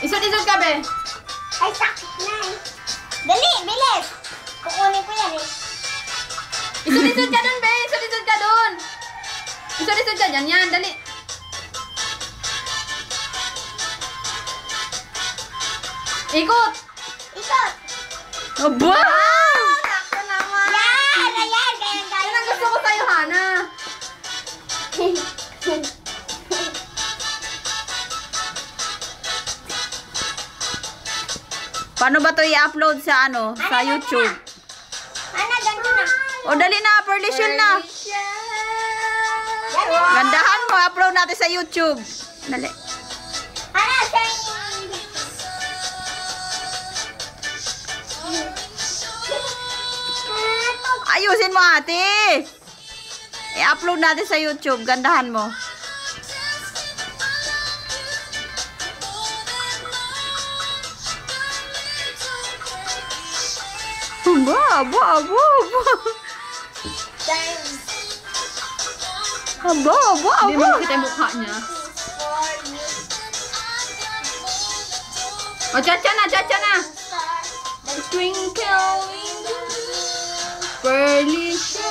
Isod-isod ka, be. Ay, sakit na eh. Dali, bilis. Kukunin ko yan eh. Isod-isod ka dun, be. Isod-isod ka dun. Isod-isod ka dyan. Yan, dali. Ikot. Ikot. Aba! Sakto naman. Yan, ayan. Kaya Yan ang gusto ko sa'yo, Hana. Paano ba to i-upload sa ano? Sa YouTube? Ana, ganito na. O dali na, perlisyon na. Gandahan mo, upload natin sa YouTube. Dali. Ana, Ayusin mo, ate. I-upload natin sa YouTube. Gandahan mo. Aba, aba, aba, aba. Aba, aba, Hindi mo aba. makita yung mukha niya. O, chacha na, chacha na. Twinkle in the pearly shade.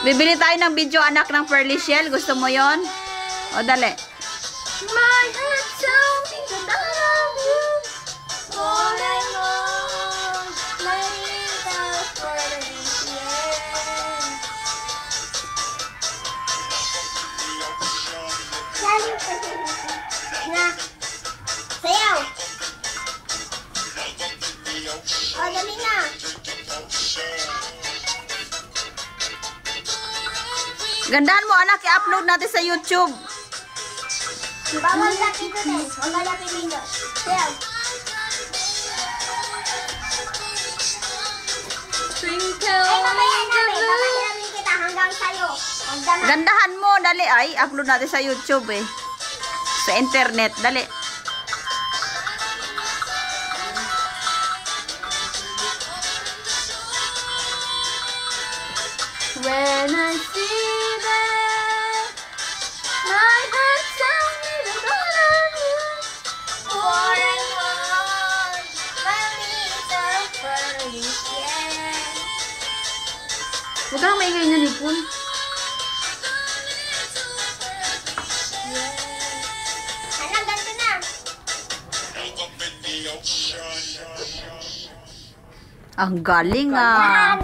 Bibili tayo ng video anak ng Pearly Shell. Gusto mo yon? O, dali. My heart tells me that I love you more and more. My little pearly shell. Na. Sayaw. O, dali na. Gandahan mo anak, i-upload natin sa YouTube. Bawal lapit ito din. Bawal lapit dito. Sayaw. Twinkle Ay, mamaya in the namin. blue. Mamahiramin kita hanggang sa'yo. Hanggang na. Gandahan mo, dali. Ay, upload natin sa YouTube eh. Sa internet, dali. When I see that, my heart tells me that I love you. More and more. My little pearly shell. Huwag kang maingay niya, Nipon. Anak, ganito na. Ang galing ah.